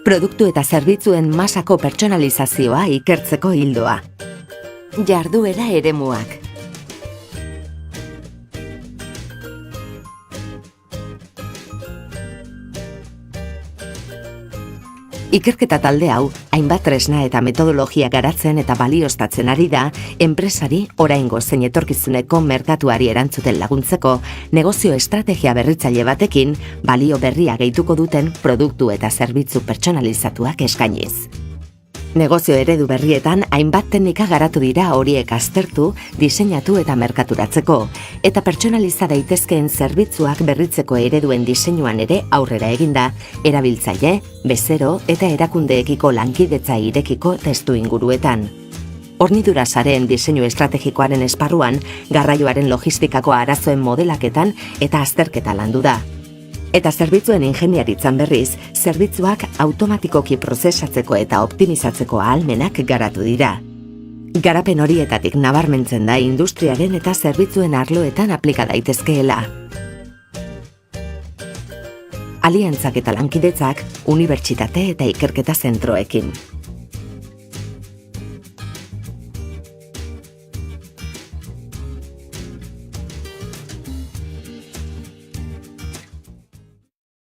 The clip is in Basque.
Produktu eta zerbitzuen masako pertsonalizazioa ikertzeko ildoa. Jarduera eremuak. Ikerketa talde hau, hainbat tresna eta metodologia garatzen eta balioztatzen ari da, enpresari oraingo zein etorkizuneko merkatuari erantzuten laguntzeko, negozio estrategia berritzaile batekin, balio berria gehituko duten produktu eta zerbitzu pertsonalizatuak eskainiz. Negozio eredu berrietan hainbat teknika garatu dira horiek aztertu, diseinatu eta merkaturatzeko, eta pertsonaliza daitezkeen zerbitzuak berritzeko ereduen diseinuan ere aurrera eginda, erabiltzaile, bezero eta erakundeekiko lankidetza irekiko testu inguruetan. Hornidura sareen diseinu estrategikoaren esparruan, garraioaren logistikako arazoen modelaketan eta azterketa landu da. Eta zerbitzuen ingeniaritzan berriz, zerbitzuak automatikoki prozesatzeko eta optimizatzeko ahalmenak garatu dira. Garapen horietatik nabarmentzen da industriaren eta zerbitzuen arloetan aplika daitezkeela. Aliantzak eta lankidetzak, unibertsitate eta ikerketa zentroekin.